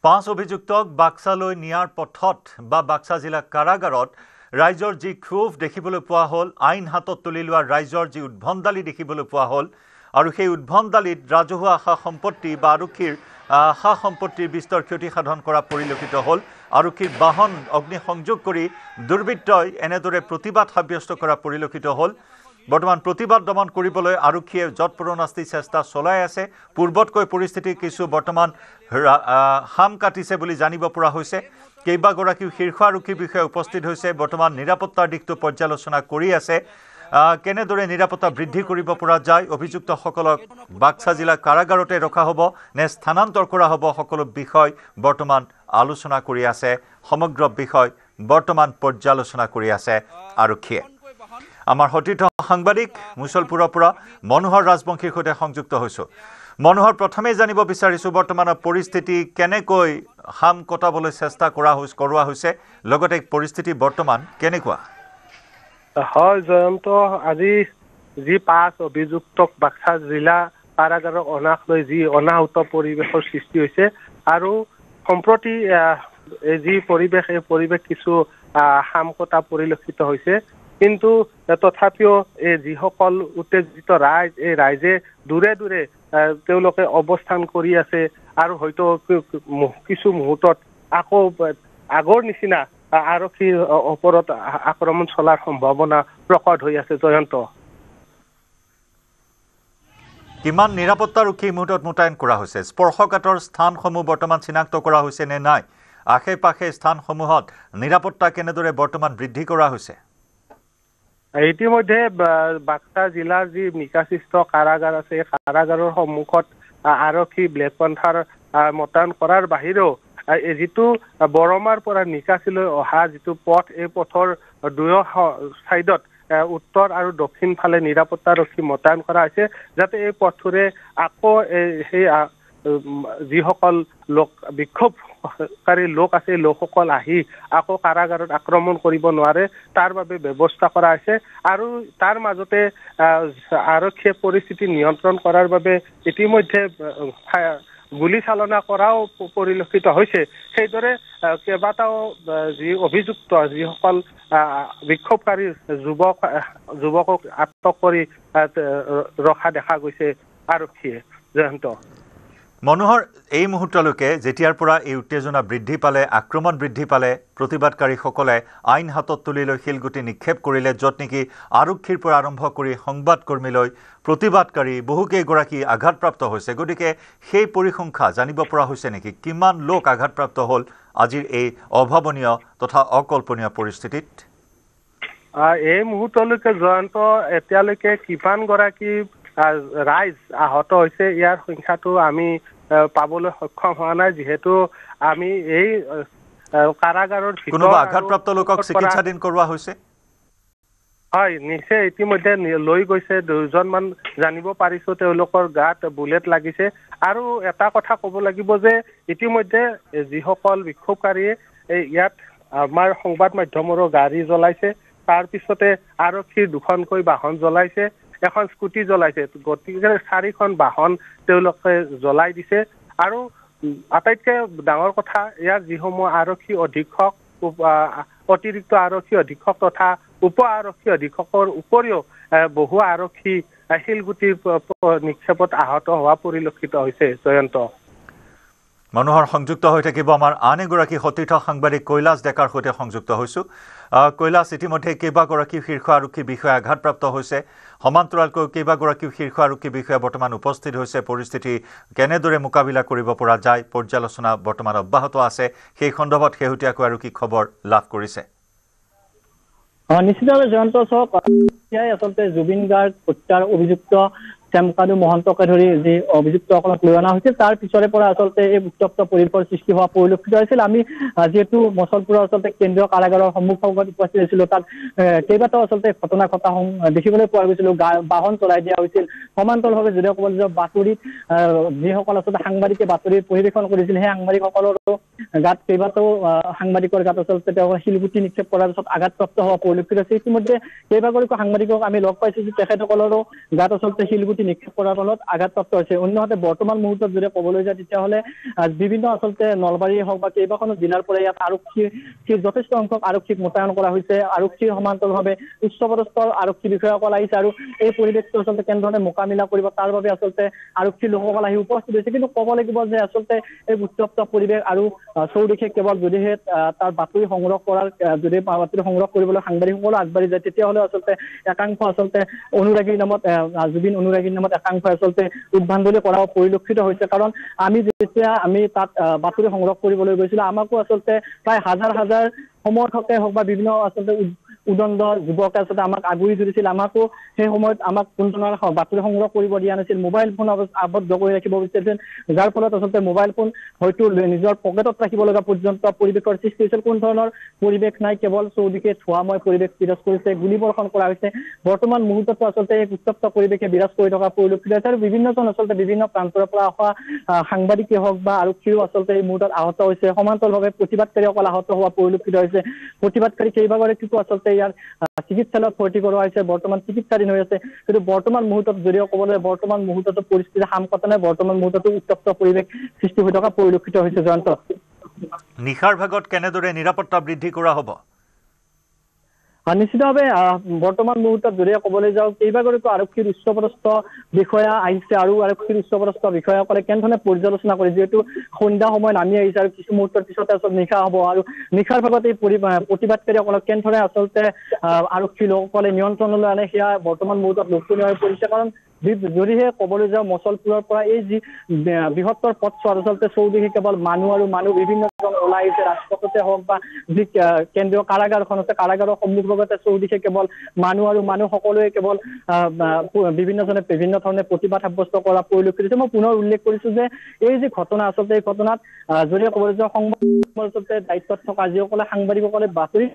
5 অভিযুক্তক বাক্সালৈ নিয়াৰ পথত বা বাক্সা জিলা কাৰাগাৰত ৰাইজৰ যি ক্ষোভ দেখিবলৈ পোৱা হ'ল, আইন হাতত তুলি লোৱা ৰাইজৰ যি উদ্ভণ্ডালি দেখিবলৈ পোৱা হ'ল আৰু সেই উদ্ভণ্ডালিত ৰাজহুৱা আশা সম্পত্তি বা আৰক্ষীৰ আশা সম্পত্তিৰ বিস্তৰ ক্ষতি সাধন কৰা পৰিলক্ষিত হ'ল। আৰক্ষীৰ বাহন অগ্নিসংযোগ কৰি দুৰ্বৃত্তই এনেদৰে প্ৰতিবাদ সাব্যস্ত কৰা পৰিলক্ষিত হ'ল। বৰ্তমান প্ৰতিবাদ দমন কৰিবলৈ আৰক্ষীয়ে যৎপৰোনাস্তি চেষ্টা চলাই আছে। পূৰ্বতকৈ পৰিস্থিতি কিছু বৰ্তমান হাম কাটিছে বুলি জানিব পৰা হৈছে। কেইবাগৰাকীও শীৰ্ষ আৰক্ষী বিষয়া উপস্থিত হৈছে। বৰ্তমান নিৰাপত্তাৰ দিশটো পৰ্যালোচনা কৰি আছে। কেনেদৰে নিৰাপত্তা বৃদ্ধি কৰিব পৰা যায়, অভিযুক্তসকলক বাক্সা জিলা কাৰাগাৰতে ৰখা হ'ব নে স্থানান্তৰ কৰা হ'ব, সকলো বিষয় বৰ্তমান আলোচনা কৰি আছে। সমগ্ৰ বিষয় বৰ্তমান পৰ্যালোচনা কৰি আছে আৰক্ষীয়ে। আমাৰ সতীৰ্থ সাংবাদিক মুছলপুৰৰ পৰা মনোহৰ ৰাজবংশীৰ সৈতে সংযুক্ত হৈছোঁ। মনোহৰ, প্ৰথমেই জানিব বিচাৰিছোঁ বৰ্তমানৰ পৰিস্থিতি কেনেকৈ হাম কটাবলৈ চেষ্টা কৰোৱা হৈছে, লগতে পৰিস্থিতি বৰ্তমান কেনেকুৱা? হয় জয়ন্ত, আজি যি 5 অভিযুক্তক বাক্সা জিলা কাৰাগাৰক অনাক লৈ যি অনাহুত পৰিৱেশৰ সৃষ্টি হৈছে আৰু সম্প্ৰতি যি পৰিৱেশ, এই পৰিৱেশ কিছু হাম কটা পৰিলক্ষিত হৈছে। কিন্তু তথাপিও এই যিসকল উত্তেজিত ৰাইজ, এই ৰাইজে দূৰে দূৰে তেওঁলোকে অৱস্থান কৰি আছে আৰু হয়তো কিছু মুহূৰ্তত আকৌ আগৰ নিচিনা আৰক্ষীৰ ওপৰত আক্ৰমণ চলাৰ সম্ভাৱনা প্ৰকট হৈ আছে। জয়ন্ত, কিমান নিৰাপত্তাৰক্ষী মুহূৰ্তত মোতায়েন কৰা হৈছে? স্পৰ্শকাতৰ স্থানসমূহ বৰ্তমান চিনাক্ত কৰা হৈছে নে নাই? আশে পাশে স্থানসমূহত নিৰাপত্তা কেনেদৰে বৰ্তমান বৃদ্ধি কৰা হৈছে? ইতিমধ্যে বাক্সা জিলাৰ যি নিকাশিষ্ট কাৰাগাৰ আছে, এই কাৰাগাৰৰ সন্মুখত আৰক্ষী ব্লেক পান্থাৰ মোতায়েন কৰাৰ বাহিৰেও যিটো বৰমাৰ পৰা নিকাশীলৈ অহা যিটো পথ, এই পথৰ দুয়ো ছাইডত উত্তৰ আৰু দক্ষিণ ফালে নিৰাপত্তাৰক্ষী মোতায়েন কৰা হৈছে, যাতে এই পথটোৰে আকৌ সেই যিসকল বিক্ষোভকাৰী লোক আছে, এই লোকসকল আহি আকৌ কাৰাগাৰত আক্ৰমণ কৰিব নোৱাৰে, তাৰ বাবে ব্যৱস্থা কৰা হৈছে। আৰু তাৰ মাজতে আৰক্ষীয়ে পৰিস্থিতি নিয়ন্ত্ৰণ কৰাৰ বাবে ইতিমধ্যে গুলী চালনা কৰাও পৰিলক্ষিত হৈছে। সেইদৰে কেইবাটাও যি অভিযুক্ত, যিসকল বিক্ষোভকাৰী যুৱকক আটক কৰি ৰখা দেখা গৈছে আৰক্ষীয়ে। জয়ন্ত, মনোহৰ, এই মুহূৰ্তলৈকে যেতিয়াৰ পৰা এই উত্তেজনা বৃদ্ধি পালে, আক্ৰমণ বৃদ্ধি পালে, প্ৰতিবাদকাৰীসকলে আইন হাতত তুলি লৈ শিলগুটি নিক্ষেপ কৰিলে, য'ত নেকি আৰক্ষীৰ পৰা আৰম্ভ কৰি সংবাদকৰ্মীলৈ প্ৰতিবাদকাৰী বহুকেইগৰাকী আঘাতপ্ৰাপ্ত হৈছে। গতিকে সেই পৰিসংখ্যা জানিব পৰা হৈছে নেকি? কিমান লোক আঘাতপ্ৰাপ্ত হ'ল আজিৰ এই অভাৱনীয় তথা অকল্পনীয় পৰিস্থিতিত? এই মুহূৰ্তলৈকে জয়ন্ত, এতিয়ালৈকে কিমানগৰাকী ৰাইজ আহত হৈছে ইয়াৰ সংখ্যাটো আমি পাবলৈ সক্ষম হোৱা নাই, যিহেতু আমি এই কাৰাগাৰৰ কোনোবা আঘাতপ্ৰাপ্ত লোকক চিকিৎসাধীন কৰোৱা হৈছে? হয়, নিশ্চয় ইতিমধ্যে লৈ গৈছে। 2জনমান জানিব পাৰিছো তেওঁলোকৰ গাত বুলেট লাগিছে। আৰু এটা কথা ক'ব লাগিব যে ইতিমধ্যে যিসকল বিক্ষোভকাৰীয়ে ইয়াত আমাৰ সংবাদ মাধ্যমৰো গাড়ী জ্বলাইছে, তাৰপিছতে আৰক্ষীৰ 2খনকৈ বাহন জ্বলাইছে, এখন স্কুটি জ্বলাইছে। গতিকে 4খন বাহন তেওঁলোকে জ্বলাই দিছে। আৰু আটাইতকৈ ডাঙৰ কথা, ইয়াৰ যিসমূহ আৰক্ষী অধীক্ষক, অতিৰিক্ত আৰক্ষী অধীক্ষক তথা উপ আৰক্ষী অধীক্ষকৰ উপৰিও বহু আৰক্ষী শিলগুটিৰ নিক্ষেপত আহত হোৱা পৰিলক্ষিত হৈছে। জয়ন্ত, মনোহৰ, সংযুক্ত হৈ থাকিব আমাৰ আন এগৰাকী সতীৰ্থ সাংবাদিক কৈলাশ ডেকাৰ সৈতে সংযুক্ত হৈছোঁ। কৈলাশ, ইতিমধ্যে কেইবাগৰাকী শীৰ্ষ আৰক্ষী বিষয়া আঘাতপ্ৰাপ্ত হৈছে, সমান্তৰালকৈ কেইবাগৰাকীও শীৰ্ষ আৰক্ষী বিষয়া বৰ্তমান উপস্থিত হৈছে। পৰিস্থিতি কেনেদৰে মোকাবিলা কৰিব পৰা যায়, পৰ্যালোচনা বৰ্তমান অব্যাহত আছে। সেই সন্দৰ্ভত শেহতীয়াকৈ আৰু কি খবৰ লাভ কৰিছে? নিশ্চিতভাৱে জয়ন্ত, আচলতে জুবিন গাৰ্গ হত্যাৰ অভিযুক্ত শ্যামকানু মহন্তকে ধৰি যি অভিযুক্তসকলক লৈ অনা হৈছিল, তাৰ পিছৰে পৰা আচলতে এই উত্তপ্ত পৰিৱেশৰ সৃষ্টি হোৱা পৰিলক্ষিত হৈছিল। আমি যিহেতু মুছলপুৰৰ আচলতে কেন্দ্ৰীয় কাৰাগাৰৰ সন্মুখত উপস্থিত হৈছিলোঁ, তাত কেইবাটাও আচলতে ঘটনা ঘটা দেখিবলৈ পোৱা গৈছিল। বাহন চলাই দিয়া হৈছিল। সমান্তৰালভাৱে যদিও ক'ব যে বাতৰিত যিসকল আচলতে সাংবাদিকে বাতৰি পৰিৱেশন কৰিছিল, সেই সাংবাদিকসকলৰো গাত কেইবাটাও সাংবাদিকৰ গাত আচলতে তেওঁলোকে শিলগুটি নিক্ষেপ কৰাৰ পিছত আঘাতপ্ৰাপ্ত হোৱা পৰিলক্ষিত হৈছে। ইতিমধ্যে কেইবাগৰাকীও সাংবাদিকক আমি লগ পাইছোঁ যে তেখেতসকলৰো গাত আচলতে শিলগুটি নিক্ষেপ কৰাৰ ফলত আঘাতপ্ৰাপ্ত হৈছে। অন্যহাতে বৰ্তমান মুহূৰ্তত যদি ক'বলৈ যায় তেতিয়াহ'লে বিভিন্ন আচলতে নলবাৰীয়ে হওক বা কেইবাখনো জিলাৰ পৰা ইয়াত আৰক্ষীৰ যথেষ্ট সংখ্যক আৰক্ষীক মোতায়েন কৰা হৈছে। আৰক্ষীৰ সমান্তৰালভাৱে উচ্চপদস্থ আৰক্ষী বিষয়াসকল আহিছে আৰু এই পৰিৱেশটো আচলতে কেনেধৰণে মোকাবিলা কৰিব তাৰ বাবে আচলতে আৰক্ষী লোকসকল আহি উপস্থিত হৈছে। কিন্তু ক'ব লাগিব যে আচলতে এই উত্তপ্ত পৰিৱেশ আৰু চৌদিশে কেৱল যদিহে তাৰ বাতৰি সংগ্ৰহ কৰাৰ যদি বাতৰি সংগ্ৰহ কৰিবলৈ সাংবাদিকসকলে আগবাঢ়ি যায় তেতিয়াহ'লে আচলতে একাংশ আচলতে অনুৰাগীৰ নামত জুবিন অনুৰাগীৰ নামত একাংশ আচলতে উদ্ভণ্ডালি কৰাও পৰিলক্ষিত হৈছে। কাৰণ যেতিয়া আমি তাত বাতৰি সংগ্ৰহ কৰিবলৈ গৈছিলো আমাকো আচলতে প্ৰায় হাজাৰ হাজাৰ সমৰ্থকে হওক বা বিভিন্ন আচলতে উদণ্ড যুৱকে আচলতে আমাক আগুৰি ধৰিছিল। আমাকো সেই সময়ত আমাক কোনো ধৰণৰ বাতৰি সংগ্ৰহ কৰিব দিয়া নাছিল। মোবাইল ফোন আবদ্ধ কৰি ৰাখিব বিচাৰিছিল, যাৰ ফলত আচলতে মোবাইল ফোন হয়তো নিজৰ পকেটত ৰাখিব লগা পৰ্যন্ত পৰিৱেশৰ সৃষ্টি হৈছিল। কোনো ধৰণৰ পৰিৱেশ নাই, কেৱল চৌদিশে ধোঁৱাময় পৰিৱেশ বিৰাজ কৰিছে, গুলীবৰ্ষণ কৰা হৈছে। বৰ্তমান মুহূৰ্ততো আচলতে এই উত্তপ্ত পৰিৱেশে বিৰাজ কৰি থকা পৰিলক্ষিত হৈছে আৰু বিভিন্নজন আচলতে বিভিন্ন প্ৰান্তৰ পৰা অহা সাংবাদিকেই হওক বা আৰক্ষীও আচলতে এই মুহূৰ্তত আহত হৈছে। সমান্তৰালভাৱে প্ৰতিবাদকাৰীসকল আহত হোৱা পৰিলক্ষিত হৈছে। প্ৰতিবাদকাৰী কেইবাগৰাকীকো আচলতে ইয়াৰ চিকিৎসালয়ত ভৰ্তি কৰোৱা হৈছে, বৰ্তমান চিকিৎসাধীন হৈ আছে। কিন্তু বৰ্তমান মুহূৰ্তত যদিও ক'বলৈ বৰ্তমান মুহূৰ্ততো পৰিস্থিতি সামকতা নাই, বৰ্তমান মুহূৰ্ততো উত্তপ্ত পৰিৱেশ সৃষ্টি হৈ থকা পৰিলক্ষিত হৈছে। জয়ন্ত, নিশাৰ ভাগত কেনেদৰে নিৰাপত্তা বৃদ্ধি কৰা হ'ব? নিশ্চিতভাৱে বৰ্তমান মুহূৰ্তত যদি ক'বলৈ যাওঁ কেইবাগৰাকীও আৰক্ষীৰ উচ্চপদস্থ বিষয়া আহিছে আৰু আৰক্ষীৰ উচ্চপদস্থ বিষয়াসকলে কেনেধৰণে পৰ্যালোচনা কৰে, যিহেতু সন্ধ্যা সময় নামি আহিছে আৰু কিছু মুহূৰ্তৰ পিছতে আচলতে নিশা হ'ব আৰু নিশাৰ ভাগত এই প্ৰতিবাদকাৰীসকলক কেনেধৰণে আচলতে আৰক্ষী লোকসকলে নিয়ন্ত্ৰণলৈ আনে সেয়া বৰ্তমান মুহূৰ্তত লক্ষণীয় হৈ পৰিছে। কাৰণ যদিহে ক'বলৈ যাওঁ মচলপুৰৰ পৰা এই যি বৃহত্তৰ পথছোৱাত আচলতে চৌদিশে কেৱল মানুহ আৰু মানুহ বিভিন্নজন ওলাই আহিছে। ৰাজপথতে হওক বা যি কেন্দ্ৰীয় কাৰাগাৰখন আছে কাৰাগাৰৰ সন্মুখভাগতে চৌদিশে কেৱল মানুহ আৰু মানুহ সকলোৱে কেৱল বিভিন্নজনে বিভিন্ন ধৰণে প্ৰতিবাদ সাব্যস্ত কৰা পৰিলক্ষিত হৈছে। মই পুনৰ উল্লেখ কৰিছো যে এই যি ঘটনা আচলতে এই ঘটনাত যদিহে ক'বলৈ যাওঁ সংবাদ আচলতে দায়িত্বত থকা যিসকলে সাংবাদিকসকলে বাতৰি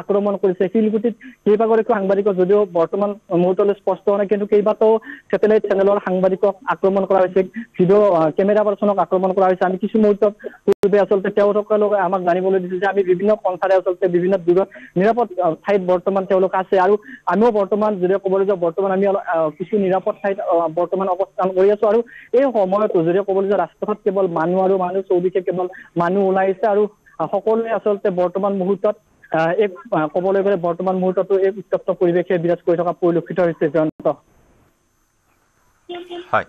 আক্ৰমণ কৰিছে। শিলগুটিত কেইবাগৰাকীও সাংবাদিকক যদিও বৰ্তমান মুহূৰ্তলৈ স্পষ্ট হোৱা নাই, কিন্তু কেইবাটাও চেটেলাইট চেনেলৰ সাংবাদিকক আক্ৰমণ কৰা হৈছে, ভিডিঅ' কেমেৰা পাৰ্চনক আক্ৰমণ কৰা হৈছে। আমি কিছু মুহূৰ্তত পূৰ্বে আচলতে তেওঁলোকে আমাক জানিবলৈ দিছে যে আমি বিভিন্ন পন্থাৰে আচলতে বিভিন্ন দূৰত নিৰাপদ ঠাইত বৰ্তমান তেওঁলোক আছে আৰু আমিও বৰ্তমান যদিও ক'বলৈ যাওঁ বৰ্তমান আমি কিছু নিৰাপদ ঠাইত বৰ্তমান অৱস্থান কৰি আছো। আৰু এই সময়তো যদিও ক'বলৈ যাওঁ ৰাজপথত কেৱল মানুহ আৰু মানুহ, চৌদিশে কেৱল মানুহ ওলাই আহিছে আৰু সকলোৱে আচলতে বৰ্তমান মুহূৰ্তত এই ক'বলৈ গ'লে বৰ্তমান মুহূৰ্ততো এই উত্তপ্ত পৰিৱেশে বিৰাজ কৰি থকা পৰিলক্ষিত হৈছে। জয়ন্ত, হয়,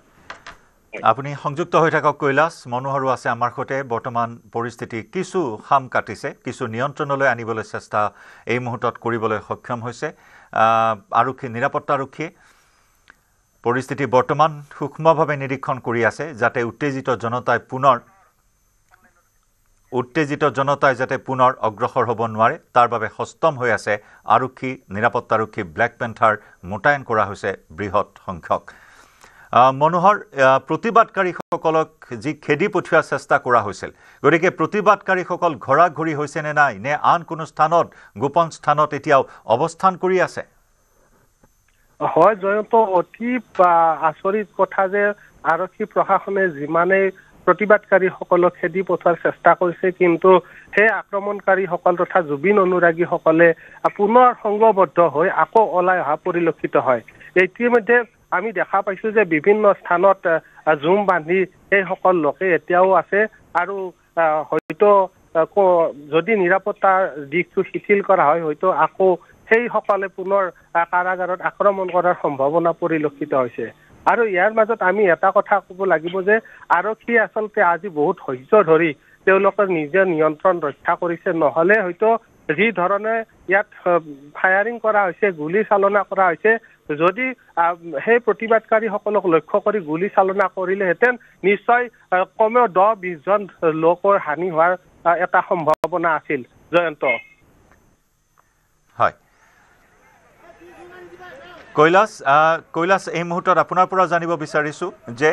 আপুনি সংযুক্ত হৈ থাকক কৈলাশ। মনোহৰো আছে আমাৰ সৈতে। বৰ্তমান পৰিস্থিতি কিছু খাম কাটিছে, কিছু নিয়ন্ত্ৰণলৈ আনিবলৈ চেষ্টা এই মুহূৰ্তত কৰিবলৈ সক্ষম হৈছে আৰক্ষী, নিৰাপত্তা আৰক্ষীয়ে। পৰিস্থিতি বৰ্তমান সূক্ষ্মভাৱে নিৰীক্ষণ কৰি আছে যাতে উত্তেজিত জনতাই যাতে পুনৰ অগ্ৰসৰ হ'ব নোৱাৰে তাৰ বাবে সষ্টম হৈ আছে আৰক্ষী, নিৰাপত্তা আৰক্ষী, ব্লেক পেন্থাৰ মোতায়েন কৰা হৈছে বৃহৎ সংখ্যক। মনোহৰ, প্ৰতিবাদকাৰীসকলক যি খেদি পঠিওৱাৰ চেষ্টা কৰা হৈছিল, গতিকে প্ৰতিবাদকাৰীসকল ঘৰা-ঘৰি হৈছে নে নাই, নে আন কোনো স্থানত গোপন স্থানত এতিয়াও অৱস্থান কৰি আছে? হয় জয়ন্ত, অতি আচৰিত কথা যে আৰক্ষী প্ৰশাসনে যিমানেই প্ৰতিবাদকাৰীসকলক খেদি পঠোৱাৰ চেষ্টা কৰিছে, কিন্তু সেই আক্ৰমণকাৰীসকল তথা জুবিন অনুৰাগীসকলে পুনৰ সংঘবদ্ধ হৈ আকৌ ওলাই অহা পৰিলক্ষিত হয়। ইতিমধ্যে আমি দেখা পাইছো যে বিভিন্ন স্থানত জুম বান্ধি সেইসকল লোকে এতিয়াও আছে আৰু হয়তো যদি নিৰাপত্তাৰ দিশটো শিথিল কৰা হয় হয়তো আকৌ সেইসকলে পুনৰ কাৰাগাৰত আক্ৰমণ কৰাৰ সম্ভাৱনা পৰিলক্ষিত হৈছে। আৰু ইয়াৰ মাজত আমি এটা কথা ক'ব লাগিব যে আৰক্ষীয়ে আচলতে আজি বহুত ধৈৰ্য ধৰি তেওঁলোকৰ নিজে নিয়ন্ত্ৰণ ৰক্ষা কৰিছে, নহ'লে হয়তো যি ধৰণে ইয়াত ফায়াৰিং কৰা হৈছে, গুলী চালনা কৰা হৈছে, যদি সেই প্ৰতিবাদকাৰীসকলক লক্ষ্য কৰি গুলী চালনা কৰিলেহেঁতেন নিশ্চয় কমেও 10-20 জন লোকৰ হানি হোৱাৰ এটা সম্ভাৱনা আছিল। জয়ন্ত, হয়, কৈলাশ, এই মুহূৰ্তত আপোনাৰ পৰা জানিব বিচাৰিছোঁ যে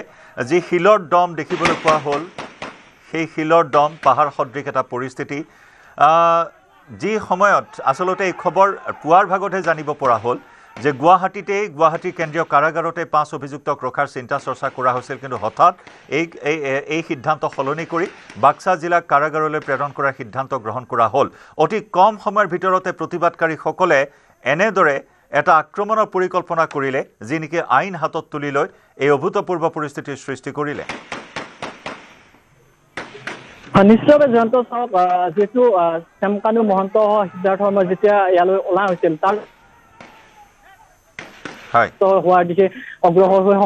যি শিলৰ দম দেখিবলৈ পোৱা হ'ল, সেই শিলৰ দম পাহাৰ সদৃশ এটা পৰিস্থিতি, যি সময়ত আচলতে এই খবৰ পুৱাৰ ভাগতহে জানিব পৰা হ'ল যে গুৱাহাটী কেন্দ্ৰীয় কাৰাগাৰতে 5 অভিযুক্তক ৰখাৰ চিন্তা চৰ্চা কৰা হৈছিল, কিন্তু হঠাৎ এই সিদ্ধান্ত সলনি কৰি বাক্সা জিলাক কাৰাগাৰলৈ প্ৰেৰণ কৰাৰ সিদ্ধান্ত গ্ৰহণ কৰা হ'ল। অতি কম সময়ৰ ভিতৰতে প্ৰতিবাদকাৰীসকলে এনেদৰে এটা আক্ৰমণৰ পৰিকল্পনা কৰিলে যি নেকি আইন হাতত তুলি লৈ এই অভূতপূৰ্ব পৰিস্থিতিৰ সৃষ্টি কৰিলে নিশ্চয়ভাৱে জয়ন্ত চাওক যেহেতু শ্যামকানু মহন্ত সিদ্ধাৰ্থ শৰ্মা যেতিয়া ইয়ালৈ ওলাই হৈছিল তাৰ হোৱাৰ দিশে অগ্ৰসৰ হৈ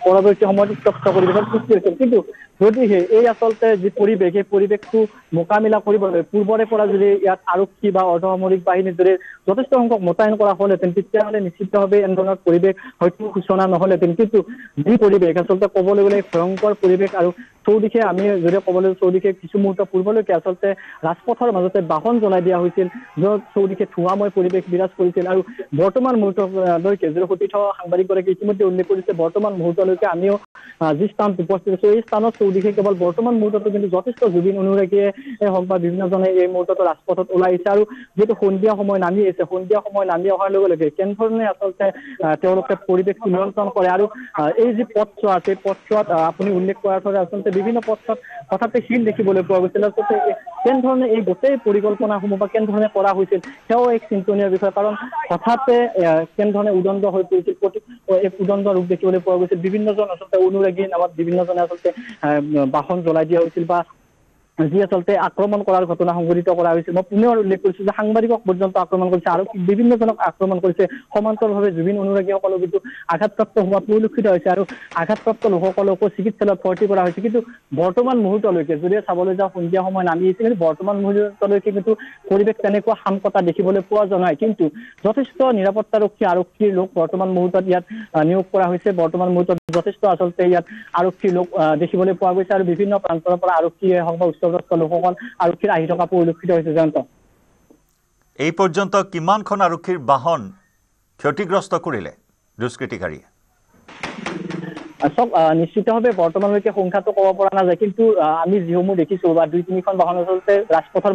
পৰৱৰ্তী সময়ত উত্তপ্ত পৰিৱেশৰ সৃষ্টি হৈছিল কিন্তু যদিহে এই আচলতে যি পৰিৱেশ এই পৰিৱেশটো মোকাবিলা কৰিবলৈ পূৰ্বৰে পৰা যদি ইয়াত আৰক্ষী বা অৰ্ধসামৰিক বাহিনীৰ দৰে যথেষ্ট সংখ্যক মোতায়েন কৰা হ'লহেঁতেন তেতিয়াহ'লে নিশ্চিতভাৱে এনেধৰণৰ পৰিৱেশ হয়তো সূচনা নহ'লহেঁতেন কিন্তু যি পৰিৱেশ আচলতে ক'বলৈ গ'লে ভয়ংকৰ পৰিৱেশ আৰু চৌদিশে আমি যদি ক'বলৈ চৌদিশে কিছু মুহূৰ্ত পূৰ্বলৈকে আচলতে ৰাজপথৰ মাজতে বাহন জ্বলাই দিয়া হৈছিল য'ত চৌদিশে ধোঁৱাময় পৰিৱেশ বিৰাজ কৰিছিল আৰু বৰ্তমান মুহূৰ্তলৈকে যদি সতীৰ্থ সাংবাদিকগৰাকী ইতিমধ্যে উল্লেখ কৰিছে বৰ্তমান মুহূৰ্তলৈকে আমিও যি স্থানত উপস্থিত আছো এই স্থানত চৌদিশে কেৱল বৰ্তমান মুহূৰ্ততো কিন্তু যথেষ্ট জুবিন অনুৰাগীয়ে হওক বা বিভিন্নজনে এই মুহূৰ্তত ৰাজপথত ওলাই আহিছে আৰু যিহেতু সন্ধিয়া সময় নামি আহিছে সন্ধিয়া সময় নামি অহাৰ লগে লগে কেনেধৰণে আচলতে তেওঁলোকে পৰিৱেশটো নিয়ন্ত্ৰণ কৰে আৰু এই যি পথছোৱা আছে পথছোৱাত আপুনি উল্লেখ কৰাৰ দৰে আচলতে বিভিন্ন পথছোৱাত হঠাতে শিল দেখিবলৈ পোৱা গৈছিল আচলতে কেনেধৰণে এই গোটেই পৰিকল্পনাসমূহ বা কেনেধৰণে কৰা হৈছিল সেয়াও এক চিন্তনীয় বিষয় কাৰণ হঠাতে কেনেধৰণে উদণ্ড হৈ পৰিছিল এক উদণ্ড ৰূপ দেখিবলৈ পোৱা গৈছিল বিভিন্নজন আচলতে অনুৰাগীৰ নামত বিভিন্নজনে আচলতে বাহন জ্বলাই দিয়া হৈছিল বা যি আচলতে আক্ৰমণ কৰাৰ ঘটনা সংঘটিত কৰা হৈছিল মই পুনৰ উল্লেখ কৰিছো যে সাংবাদিকক পৰ্যন্ত আক্ৰমণ কৰিছে আৰু বিভিন্নজনক আক্ৰমণ কৰিছে সমান্তৰালভাৱে জুবিন অনুৰাগীসকলক কিন্তু আঘাতপ্ৰাপ্ত হোৱা পৰিলক্ষিত হৈছে আৰু আঘাতপ্ৰাপ্ত লোকসকলকো চিকিৎসালয়ত ভৰ্তি কৰা হৈছে কিন্তু বৰ্তমান মুহূৰ্তলৈকে যদি চাবলৈ যাওঁ সন্ধিয়া সময় নামি আহিছে কিন্তু বৰ্তমান মুহূৰ্তলৈকে কিন্তু পৰিৱেশ তেনেকুৱা শামকতা দেখিবলৈ পোৱা যোৱা নাই কিন্তু যথেষ্ট নিৰাপত্তাৰক্ষী আৰক্ষীৰ লোক বৰ্তমান মুহূৰ্তত ইয়াত নিয়োগ কৰা হৈছে বৰ্তমান মুহূৰ্তত যথেষ্ট আচলতে ইয়াত আৰক্ষীৰ লোক দেখিবলৈ পোৱা গৈছে আৰু বিভিন্ন প্ৰান্তৰ পৰা আৰক্ষীয়ে হওক বা উচ্চপদস্থ লোকসকল আৰক্ষীৰ আহি থকা পৰিলক্ষিত হৈছে জয়ন্ত এই পৰ্যন্ত কিমানখন আৰক্ষীৰ বাহন ক্ষতিগ্ৰস্ত কৰিলে দুষ্কৃতিকাৰীয়ে চব নিশ্চিতভাৱে বৰ্তমানলৈকে সংখ্যাটো ক'ব পৰা নাযায় কিন্তু আমি যিসমূহ দেখিছো বা ২-৩খন বাহন আচলতে ৰাজপথৰ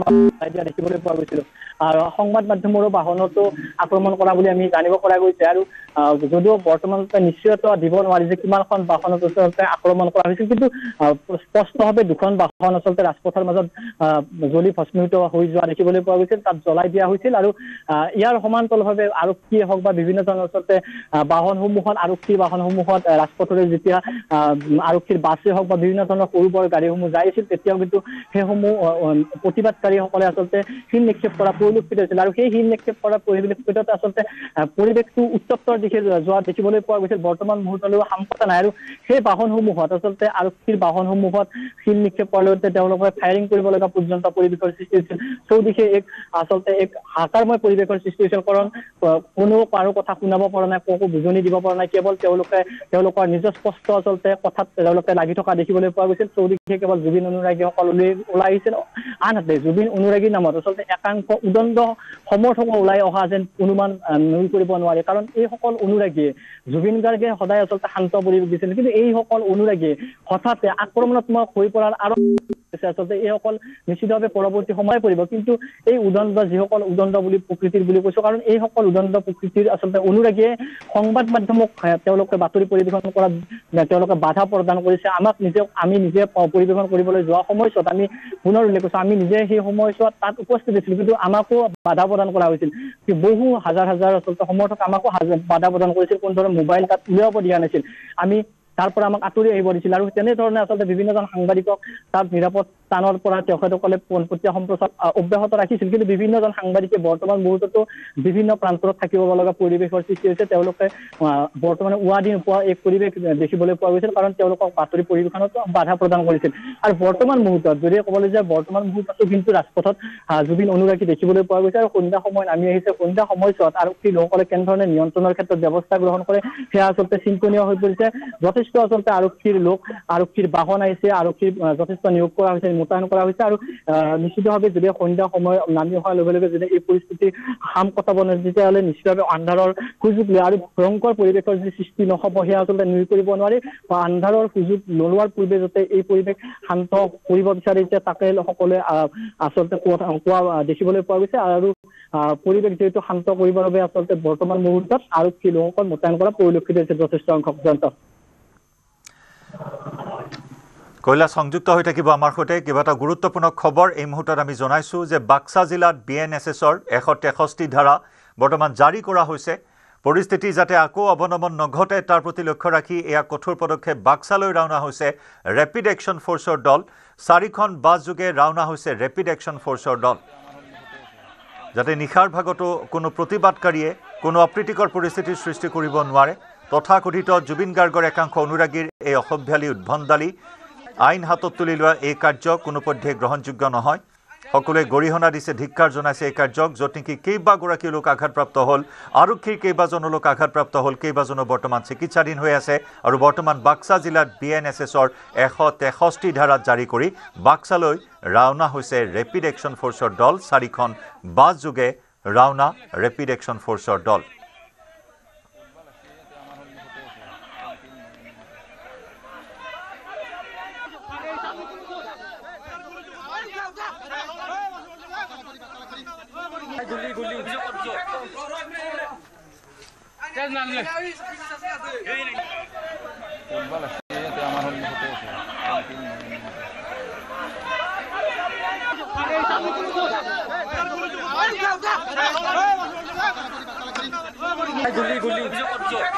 দিয়া দেখিবলৈ পোৱা গৈছিল আৰু সংবাদ মাধ্যমৰো বাহনতো আক্ৰমণ কৰা বুলি আমি জানিব পৰা গৈছে আৰু যদিও বৰ্তমানলৈকে নিশ্চয়তা দিব নোৱাৰি যে কিমানখন বাহনত আচলতে আক্ৰমণ কৰা হৈছিল কিন্তু স্পষ্টভাৱে ২খন বাহন আচলতে ৰাজপথৰ মাজত জ্বলি ভস্মীভূত হৈ যোৱা দেখিবলৈ পোৱা গৈছিল তাত জ্বলাই দিয়া হৈছিল আৰু ইয়াৰ সমান্তৰালভাৱে আৰক্ষীয়ে হওক বা বিভিন্নজন আচলতে বাহনসমূহত আৰক্ষী বাহনসমূহত ৰাজপথৰে যেতিয়া আৰক্ষীৰ বাছে হওক বা বিভিন্ন ধৰণৰ সৰু বৰ গাড়ীসমূহ যাই আছিল তেতিয়াও কিন্তু সেইসমূহ প্ৰতিবাদকাৰীসকলে আচলতে শিল নিক্ষেপ কৰা পৰিলক্ষিত হৈছিল আৰু সেই শিল নিক্ষেপ কৰা পৰিলক্ষিততে আচলতে পৰিৱেশটো উত্তপ্তৰ দিশে যোৱা দেখিবলৈ পোৱা গৈছিল বৰ্তমান মুহূৰ্তলৈ শামকতা নাই আৰু সেই বাহনসমূহত আচলতে আৰক্ষীৰ বাহনসমূহত শিল নিক্ষেপ কৰাৰ লগতে তেওঁলোকে ফায়াৰিং কৰিব লগা পৰ্যন্ত পৰিৱেশৰ সৃষ্টি হৈছিল চৌদিশে আচলতে এক হাহাকাৰময় পৰিৱেশৰ সৃষ্টি হৈছিল কাৰণ কোনো কাৰো কথা শুনাব পৰা নাই কাকো বুজনি দিব পৰা নাই কেৱল তেওঁলোকৰ নিজৰ স্পষ্ট আচলতে কথাত তেওঁলোকে লাগি থকা দেখিবলৈ পোৱা গৈছিল চৌদিশে কেৱল জুবিন অনুৰাগীসকল ওলাই আহিছিল আনহাতে জুবিন অনুৰাগীৰ নামত আচলতে একাংশ উদণ্ড সমৰ্থক ওলাই অহা যেন অনুমান নুই কৰিব নোৱাৰে কাৰণ এইসকল অনুৰাগীয়ে জুবিন গাৰ্গে সদায় আচলতে শান্ত পৰিৱেশ দিছিল কিন্তু এইসকল অনুৰাগীয়ে হঠাতে আক্ৰমণাত্মক হৈ পৰাৰ আৰু আচলতে এইসকল নিশ্চিতভাৱে পৰৱৰ্তী সময় পৰিব কিন্তু এই উদণ্ড যিসকল উদণ্ড বুলি প্ৰকৃতিৰ বুলি কৈছো কাৰণ এইসকল উদণ্ড প্ৰকৃতিৰ আচলতে অনুৰাগীয়ে সংবাদ মাধ্যমক তেওঁলোকে বাতৰি পৰিৱেশন কৰাত তেওঁলোকে বাধা প্ৰদান কৰিছে আমি নিজে পৰিৱেশন কৰিবলৈ যোৱা সময়ছোৱাত আমি পুনৰ উল্লেখ কৰিছো আমি নিজে সেই সময়ছোৱাত তাত উপস্থিত আছিলো কিন্তু আমাকো বাধা প্ৰদান কৰা হৈছিল বহু হাজাৰ হাজাৰ আচলতে সমৰ্থক আমাকো বাধা প্ৰদান কৰিছিল কোনো ধৰণৰ মোবাইল তাত উলিয়াব দিয়া নাছিল আমি তাৰ পৰা আমাক আঁতৰি আহিব দিছিল আৰু তেনেধৰণে আচলতে বিভিন্নজন সাংবাদিকক তাত নিৰাপদ স্থানৰ পৰা তেখেতসকলে পোনপটীয়া সম্প্ৰচাৰ অব্যাহত ৰাখিছিল কিন্তু বিভিন্নজন সাংবাদিকে বৰ্তমান মুহূৰ্ততো বিভিন্ন প্ৰান্তৰত থাকিব লগা পৰিৱেশৰ সৃষ্টি হৈছে তেওঁলোকে বৰ্তমানে উৱাদি নোপোৱা এক পৰিৱেশ দেখিবলৈ পোৱা গৈছিল কাৰণ তেওঁলোকক বাতৰি পৰিৱেশনতো বাধা প্ৰদান কৰিছিল আৰু বৰ্তমান মুহূৰ্তত যদি ক'বলৈ যায় বৰ্তমান মুহূৰ্ততো কিন্তু ৰাজপথত জুবিন অনুৰাগী দেখিবলৈ পোৱা গৈছে আৰু সন্ধ্যা সময় নামি আহিছে সন্ধ্যা সময়ছোৱাত আৰক্ষী লোকসকলে কেনেধৰণে নিয়ন্ত্ৰণৰ ক্ষেত্ৰত ব্যৱস্থা গ্ৰহণ কৰে সেয়া আচলতে চিন্তনীয় হৈ পৰিছে যথেষ্ট আচলতে আৰক্ষীৰ লোক আৰক্ষীৰ বাহন আহিছে আৰক্ষীৰ যথেষ্ট নিয়োগ কৰা হৈছে মোতায়েন কৰা হৈছে আৰু নিশ্চিতভাৱে যদি সন্ধ্যা সময় নামি অহাৰ লগে লগে যদি এই পৰিস্থিতি শাম কটাব নোৱাৰে তেতিয়াহ'লে নিশ্চিতভাৱে আন্ধাৰৰ সুযোগ লৈ আৰু ভয়ংকৰ পৰিৱেশৰ যি সৃষ্টি নহ'ব সেয়া আচলতে নুই কৰিব নোৱাৰি বা আন্ধাৰৰ সুযোগ নোলোৱাৰ পূৰ্বে যাতে এই পৰিৱেশ শান্ত কৰিব বিচাৰিছে তাকে সকলোৱে আচলতে কোৱা দেখিবলৈ পোৱা গৈছে আৰু পৰিৱেশ যিহেতু শান্ত কৰিবৰ বাবে আচলতে বৰ্তমান মুহূৰ্তত আৰক্ষী লোকসকল মোতায়েন কৰা পৰিলক্ষিত হৈছে যথেষ্ট সংখ্যক জনতা কৈলাশ সংযুক্ত হৈ থাকিব আমাৰ সৈতে কিবা এটা গুৰুত্বপূৰ্ণ খবৰ এই মুহূৰ্তত আমি জনাইছোঁ যে বাক্সা জিলাত BNSSৰ 163 ধাৰা বৰ্তমান জাৰি কৰা হৈছে পৰিস্থিতি যাতে আকৌ অৱনমন নঘটে তাৰ প্ৰতি লক্ষ্য ৰাখি এয়া কঠোৰ পদক্ষেপ বাক্সালৈ ৰাওনা হৈছে ৰেপিড একশ্যন ফ'ৰ্চৰ দল 4খন বাছ যোগে ৰাওনা হৈছে ৰেপিড একশ্যন ফ'ৰ্চৰ দল যাতে নিশাৰ ভাগতো কোনো প্ৰতিবাদকাৰীয়ে কোনো অপ্ৰীতিকৰ পৰিস্থিতিৰ সৃষ্টি কৰিব নোৱাৰে তথাকথিত জুবিন গাৰ্গৰ একাংশ অনুৰাগীৰ এই অসভ্যালী উদ্ভণ্ডালী আইন হাতত তুলি লোৱা এই কাৰ্য কোনোপধ্যে গ্ৰহণযোগ্য নহয় সকলোৱে গৰিহণা দিছে ধিক্কাৰ জনাইছে এই কাৰ্যক য'ত নেকি কেইবাগৰাকী লোক আঘাতপ্ৰাপ্ত হ'ল আৰক্ষীৰ কেইবাজনো লোক আঘাতপ্ৰাপ্ত হ'ল কেইবাজনো বৰ্তমান চিকিৎসাধীন হৈ আছে আৰু বৰ্তমান বাক্সা জিলাত BNSSৰ 163 ধাৰাত জাৰি কৰি বাক্সালৈ ৰাওনা হৈছে ৰেপিড একশ্যন ফ'ৰ্চৰ দল 4খন বাছ যোগে ৰাওনা ৰেপিড একশ্যন ফ'ৰ্চৰ দল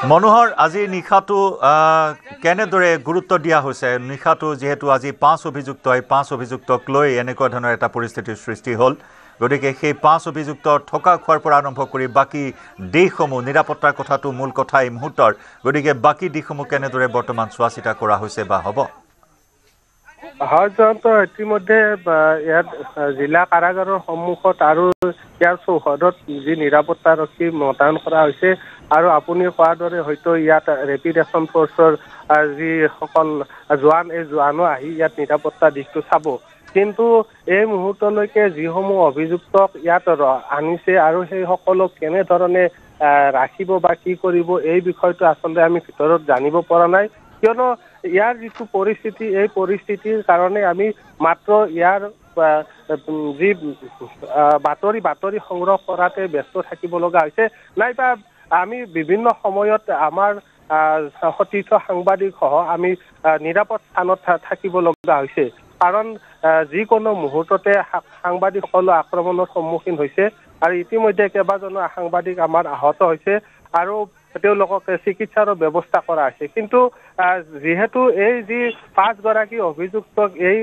মনোহৰ আজি নিশাটো কেনেদৰে গুৰুত্ব দিয়া হৈছে নিশাটো যেহেতু আজি 5 অভিযুক্ত এই 5 অভিযুক্তক লৈ এনেকুৱা ধৰণৰ এটা পৰিস্থিতিৰ সৃষ্টি হ'ল গতিকে সেই 5 অভিযুক্ত থকা খোৱাৰ পৰা আৰম্ভ কৰি বাকী দিশসমূহ নিৰাপত্তাৰ কথাটো মূল কথা এই মুহূৰ্তৰ গতিকে বাকী দিশসমূহ কেনেদৰে বৰ্তমান চোৱা চিতা কৰা হৈছে বা হ'ব হয় জয়ন্ত ইতিমধ্যে ইয়াত জিলা কাৰাগাৰৰ সন্মুখত আৰু ইয়াৰ চৌহদত যি নিৰাপত্তাৰক্ষী মোতায়েন কৰা হৈছে আৰু আপুনি কোৱাৰ দৰে হয়তো ইয়াত ৰেপিড একশ্যন ফ'ৰ্চৰ যিসকল জোৱান এই জোৱানো আহি ইয়াত নিৰাপত্তা দিশটো চাব কিন্তু এই মুহূৰ্তলৈকে যিসমূহ অভিযুক্তক ইয়াত আনিছে আৰু সেই সকলক কেনেধৰণে ৰাখিব বা কি কৰিব এই বিষয়টো আচলতে আমি ভিতৰত জানিব পৰা নাই কিয়নো ইয়াৰ যিটো পৰিস্থিতি এই পৰিস্থিতিৰ কাৰণে আমি মাত্ৰ ইয়াৰ যি বাতৰি সংগ্ৰহ কৰাতে ব্যস্ত থাকিব লগা হৈছে নাইবা আমি বিভিন্ন সময়ত আমাৰ সতীৰ্থ সাংবাদিক সহ আমি নিৰাপদ স্থানত থাকিব লগা হৈছে কাৰণ যিকোনো মুহূৰ্ততে সাংবাদিকসকল আক্ৰমণৰ সন্মুখীন হৈছে আৰু ইতিমধ্যে কেইবাজনো সাংবাদিক আমাৰ আহত হৈছে আৰু তেওঁলোকক চিকিৎসাৰো ব্যৱস্থা কৰা হৈছে কিন্তু যিহেতু এই যি 5 গৰাকী অভিযুক্তক এই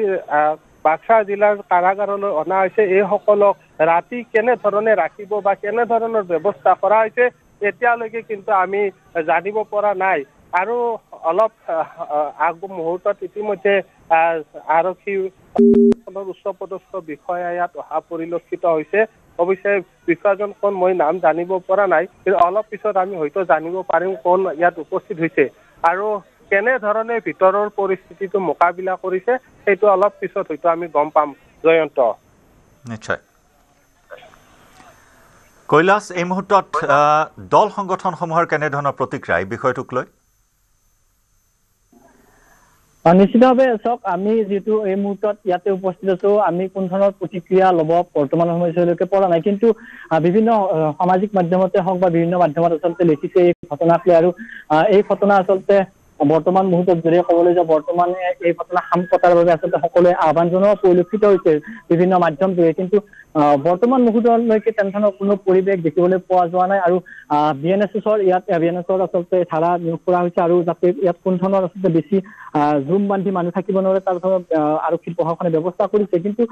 বাক্সা জিলাৰ কাৰাগাৰলৈ অনা হৈছে এইসকলক ৰাতি কেনেধৰণে ৰাখিব বা কেনেধৰণৰ ব্যৱস্থা কৰা হৈছে এতিয়ালৈকে কিন্তু আমি জানিব পৰা নাই আৰু অলপ আগ মুহূৰ্তত ইতিমধ্যে আৰক্ষী উচ্চপদস্থ বিষয়া ইয়াত অহা পৰিলক্ষিত হৈছে অৱশ্যে বিষয়াজন কোন মই নাম জানিব পৰা নাই কিন্তু অলপ পিছত আমি হয়তো জানিব পাৰিম কোন ইয়াত উপস্থিত হৈছে আৰু কেনেধৰণে ভিতৰৰ পৰিস্থিতিটো মোকাবিলা কৰিছে সেইটো অলপ পিছত হয়তো আমি গম পাম জয়ন্ত নিশ্চয় কৈলাশ এই মুহূৰ্তত দল সংগঠনসমূহৰ কেনেধৰণৰ প্ৰতিক্ৰিয়া এই বিষয়টোক লৈ নিশ্চিতভাৱে চাওক আমি যিটো এই মুহূৰ্তত ইয়াতে উপস্থিত আছো আমি কোন ধৰণৰ প্ৰতিক্ৰিয়া ল'ব বৰ্তমান সময়লৈকে পৰা নাই কিন্তু বিভিন্ন সামাজিক মাধ্যমতে হওক বা বিভিন্ন মাধ্যমত আচলতে লিখিছে এই ঘটনাক লৈ আৰু এই ঘটনা আচলতে বৰ্তমান মুহূৰ্তত যদি ক'বলৈ যাওঁ বৰ্তমানে এই ঘটনা সাম কটাৰ বাবে আচলতে সকলোৱে আহ্বান জনোৱা পৰিলক্ষিত হৈছে বিভিন্ন মাধ্যম যোগে কিন্তু বৰ্তমান মুহূৰ্তলৈকে তেনেধৰণৰ কোনো পৰিৱেশ দেখিবলৈ পোৱা যোৱা নাই আৰু BNSSৰ আচলতে ধাৰা নিয়োগ কৰা হৈছে আৰু যাতে ইয়াত কোন ধৰণৰ আচলতে বেছি জুম বান্ধি মানুহ থাকিব নোৱাৰে তাৰ ধৰণৰ আৰক্ষী প্ৰশাসনে ব্যৱস্থা কৰিছে কিন্তু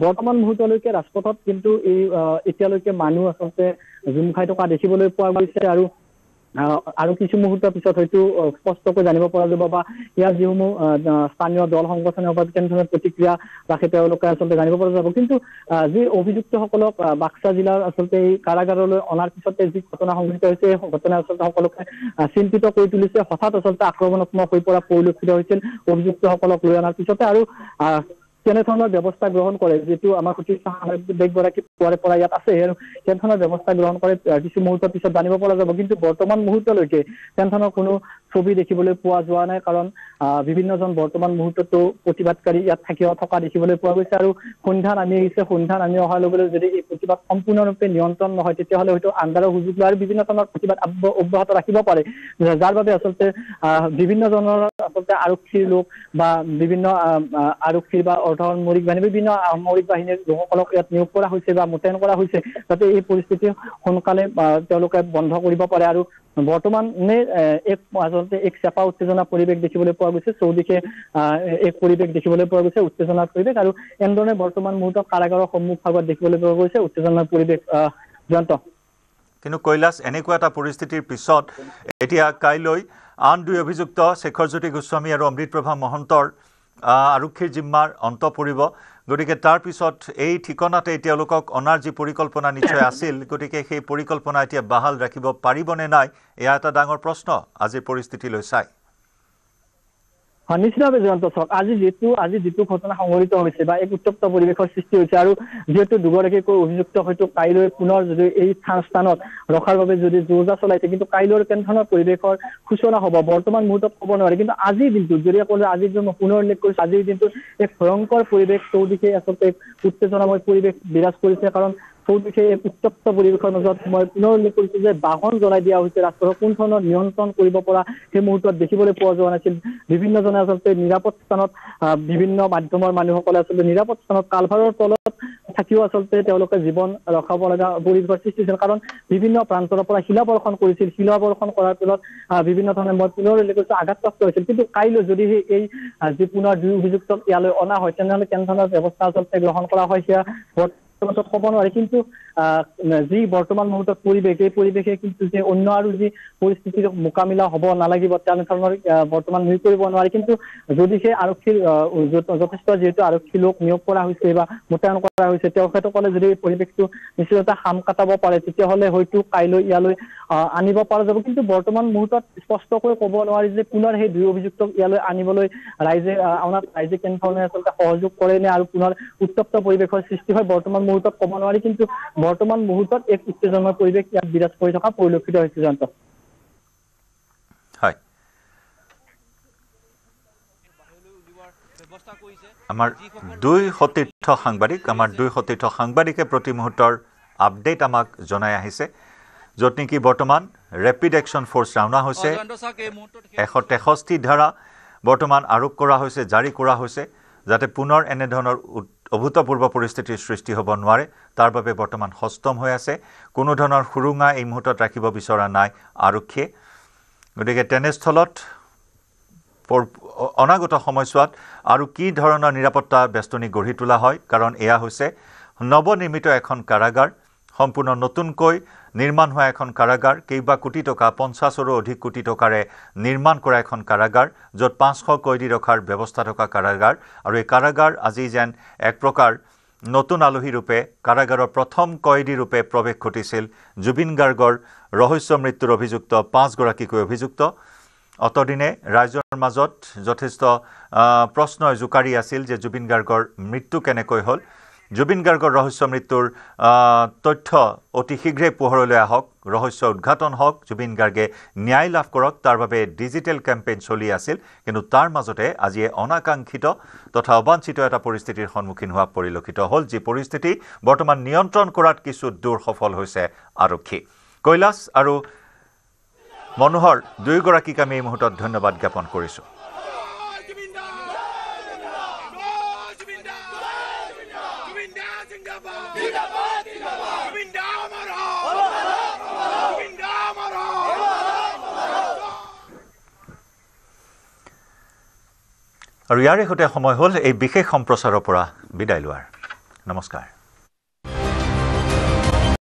বৰ্তমান মুহূৰ্তলৈকে ৰাজপথত কিন্তু এই এতিয়ালৈকে মানুহ আচলতে জুম খাই থকা দেখিবলৈ পোৱা গৈছে আৰু কিছু মুহূৰ্তৰ পিছত হয়তো স্পষ্টকৈ জানিব পৰা যাব বা ইয়াৰ যিসমূহ স্থানীয় দল সংগঠনে হওক কেনেধৰণৰ প্ৰতিক্ৰিয়া ৰাখে তেওঁলোকে আচলতে জানিব পৰা যাব কিন্তু যি অভিযুক্তসকলক বাক্সা জিলাৰ আচলতে এই কাৰাগাৰলৈ অনাৰ পিছতে যি ঘটনা সংঘটিত হৈছে এই ঘটনা আচলতে সকলোকে চিন্তিত কৰি তুলিছে হঠাৎ আচলতে আক্ৰমণাত্মক হৈ পৰা পৰিলক্ষিত হৈছিল অভিযুক্তসকলক লৈ অনাৰ পিছতে আৰু কেনেধৰণৰ ব্যৱস্থা গ্ৰহণ কৰে যিটো আমাৰ সতীৰ্থ সাংবাদিকগৰাকী পুৱাৰে পৰা ইয়াত আছে আৰু কেনেধৰণৰ ব্যৱস্থা গ্ৰহণ কৰে কিছু মুহূৰ্তৰ পিছত জানিব পৰা যাব কিন্তু বৰ্তমান মুহূৰ্তলৈকে তেনেধৰণৰ কোনো ছবি দেখিবলৈ পোৱা যোৱা নাই কাৰণ বিভিন্নজন বৰ্তমান মুহূৰ্ততো প্ৰতিবাদকাৰী ইয়াত থকা দেখিবলৈ পোৱা গৈছে আৰু সন্ধ্যা নামি আহিছে সন্ধ্যা নামি অহাৰ লগে লগে যদি এই প্ৰতিবাদ সম্পূৰ্ণৰূপে নিয়ন্ত্ৰণ নহয় তেতিয়াহ'লে হয়তো আন্ধাৰৰ সুযোগ লৈ আৰু বিভিন্ন ধৰণৰ প্ৰতিবাদ অব্যাহত ৰাখিব পাৰে যাৰ বাবে আচলতে বিভিন্নজনৰ আচলতে আৰক্ষীৰ লোক বা বিভিন্ন আৰক্ষীৰ বা অৰ্ধসামৰিক বাহিনী বিভিন্ন সামৰিক বাহিনীৰ লোকসকলক ইয়াত নিয়োগ কৰা হৈছে বা মোতায়েন কৰা হৈছে যাতে এই পৰিস্থিতি সোনকালে তেওঁলোকে বন্ধ কৰিব পাৰে আৰু বৰ্তমানে আচলতে এক চেপা উত্তেজনা পৰিৱেশ দেখিবলৈ পোৱা গৈছে চৌদিশে এক পৰিৱেশ দেখিবলৈ পোৱা গৈছে উত্তেজনাৰ পৰিৱেশ আৰু এনেধৰণে বৰ্তমান মুহূৰ্তত কাৰাগাৰৰ সন্মুখ ভাগত দেখিবলৈ পোৱা গৈছে উত্তেজনাৰ পৰিৱেশ জয়ন্ত কিন্তু কৈলাশ এনেকুৱা এটা পৰিস্থিতিৰ পিছত এতিয়া কাইলৈ আন দুই অভিযুক্ত শেখৰজ্যোতি গোস্বামী আৰু অমৃতপ্ৰভা মহন্তৰ আৰক্ষীৰ জিম্মাৰ অন্ত পৰিব গতিকে তাৰ পিছত এই ঠিকনাতে তেওঁলোকক অনাৰ যি পৰিকল্পনা নিশ্চয় আছিল গতিকে সেই পৰিকল্পনা এতিয়া বাহাল ৰাখিব পাৰিবনে নাই এয়া এটা ডাঙৰ প্ৰশ্ন আজিৰ পৰিস্থিতিলৈ চাই নিশ্চিতভাৱে জয়ন্ত চাওক আজি যিটো ঘটনা সংঘটিত হৈছে বা এক উত্তপ্ত পৰিৱেশৰ সৃষ্টি হৈছে আৰু যিহেতু দুগৰাকীকৈ অভিযুক্ত হয়তো কাইলৈ পুনৰ যদি এই স্থানত ৰখাৰ বাবে যদি যোজা চলাইছে কিন্তু কাইলৈৰ কেনেধৰণৰ পৰিৱেশৰ সূচনা হ'ব বৰ্তমান মুহূৰ্তত ক'ব নোৱাৰে কিন্তু আজিৰ দিনটোত যদি ক'লে আজিৰ দিন পুনৰ উল্লেখ কৰিছোঁ আজিৰ দিনটোত এক ভয়ংকৰ পৰিৱেশ চৌদিশে আচলতে উত্তেজনাময় পৰিৱেশ বিৰাজ কৰিছে কাৰণ চৌদিশে এক উত্তপ্ত পৰিৱেশৰ মাজত মই পুনৰ উল্লেখ কৰিছোঁ যে বাহন জ্বলাই দিয়া হৈছে ৰাষ্ট্ৰৰ কোনো ধৰণৰ নিয়ন্ত্ৰণ কৰিব পৰা সেই মুহূৰ্তত দেখিবলৈ পোৱা যোৱা নাছিল বিভিন্নজনে আচলতে নিৰাপদ স্থানত বিভিন্ন মাধ্যমৰ মানুহসকলে আচলতে নিৰাপদ স্থানত কালভাৰৰ তলত থাকিও আচলতে তেওঁলোকে জীৱন ৰখাব লগা পৰিৱেশৰ সৃষ্টি হৈছিল কাৰণ বিভিন্ন প্ৰান্তৰ পৰা শিলাবৰ্ষণ কৰিছিল শিলাবৰ্ষণ কৰাৰ ফলত বিভিন্ন ধৰণে মই পুনৰ উল্লেখ কৰিছোঁ আঘাতপ্ৰাপ্ত হৈছিল কিন্তু কাইলৈ যদি এই যি পুনৰ দুই অভিযুক্তক ইয়ালৈ অনা হয় তেনেহ'লে কেনেধৰণৰ ব্যৱস্থা আচলতে গ্ৰহণ কৰা হয় সেয়া ক'ব নোৱাৰে কিন্তু যি বৰ্তমান মুহূৰ্তত পৰিৱেশ এই পৰিৱেশে কিন্তু যে অন্য আৰু যি পৰিস্থিতিৰ মোকাবিলা হ'ব নালাগিব তেনেধৰণৰ বৰ্তমান নুই কৰিব নোৱাৰে কিন্তু যদি সেই আৰক্ষীৰ যথেষ্ট যিহেতু আৰক্ষী লোক নিয়োগ কৰা হৈছে বা মোতায়েন কৰা হৈছে তেখেতসকলে যদি এই পৰিৱেশটো নিশ্চিততা সাম কাটাব পাৰে তেতিয়াহ'লে হয়তো কাইলৈ ইয়ালৈ আনিব পৰা যাব কিন্তু বৰ্তমান মুহূৰ্তত স্পষ্টকৈ ক'ব নোৱাৰি যে পুনৰ সেই দুই অভিযুক্তক ইয়ালৈ আনিবলৈ ৰাইজে কেনেধৰণে আচলতে সহযোগ কৰে নে আৰু পুনৰ উত্তপ্ত পৰিৱেশৰ সৃষ্টি হয় বৰ্তমান মুহূৰ্তত ক'ব নোৱাৰি কিন্তু বৰ্তমান মুহূৰ্তত এক উত্তেজনাৰ পৰিৱেশ ইয়াত বিৰাজ কৰি থকা পৰিলক্ষিত হৈছে জয়ন্ত হয় আমাৰ দুই সতীৰ্থ সাংবাদিকে প্ৰতি মুহূৰ্তৰ আপডেট আমাক জনাই আহিছে য'ত নেকি বৰ্তমান ৰেপিড একশ্যন ফ'ৰ্চ ৰাওনা হৈছে 163 ধাৰা বৰ্তমান আৰোপ কৰা হৈছে জাৰি কৰা হৈছে যাতে পুনৰ এনেধৰণৰ অভূতপূৰ্ব পৰিস্থিতিৰ সৃষ্টি হ'ব নোৱাৰে তাৰ বাবে বৰ্তমান সষ্টম হৈ আছে কোনো ধৰণৰ সুৰুঙা এই মুহূৰ্তত ৰাখিব বিচৰা নাই আৰক্ষীয়ে গতিকে তেনেস্থলত অনাগত সময়ছোৱাত আৰু কি ধৰণৰ নিৰাপত্তা বেষ্টনী গঢ়ি তোলা হয় কাৰণ এয়া হৈছে নৱনিৰ্মিত এখন কাৰাগাৰ সম্পূৰ্ণ নতুনকৈ নিৰ্মাণ হোৱা এখন কাৰাগাৰ কেইবা কোটি টকা 50ৰো অধিক কোটি টকাৰে নিৰ্মাণ কৰা এখন কাৰাগাৰ য'ত 500 কয়দী ৰখাৰ ব্যৱস্থা থকা কাৰাগাৰ আৰু এই কাৰাগাৰ আজি যেন এক প্ৰকাৰ নতুন আলহী ৰূপে কাৰাগাৰৰ প্ৰথম কয়দী ৰূপে প্ৰৱেশ ঘটিছিল জুবিন গাৰ্গৰ ৰহস্য মৃত্যুৰ অভিযুক্ত 5 গৰাকীকৈ অভিযুক্ত অতদিনে ৰাইজৰ মাজত যথেষ্ট প্ৰশ্ন জোকাৰি আছিল যে জুবিন গাৰ্গৰ মৃত্যু কেনেকৈ হ'ল জুবিন গাৰ্গৰ ৰহস্য মৃত্যুৰ তথ্য অতি শীঘ্ৰে পোহৰলৈ আহক ৰহস্য উদ্ঘাটন হওক জুবিন গাৰ্গে ন্যায় লাভ কৰক তাৰ বাবে ডিজিটেল কেম্পেইন চলি আছিল কিন্তু তাৰ মাজতে আজি অনাকাংক্ষিত তথা অবাঞ্ছিত এটা পৰিস্থিতিৰ সন্মুখীন হোৱা পৰিলক্ষিত হ'ল যি পৰিস্থিতি বৰ্তমান নিয়ন্ত্ৰণ কৰাত কিছু দূৰ সফল হৈছে আৰক্ষী কৈলাশ আৰু মনোহৰ দুয়োগৰাকীক আমি এই মুহূৰ্তত ধন্যবাদ জ্ঞাপন কৰিছোঁ আৰু ইয়াৰে সৈতে সময় হ'ল এই বিশেষ সম্প্ৰচাৰৰ পৰা বিদায় লোৱাৰ নমস্কাৰ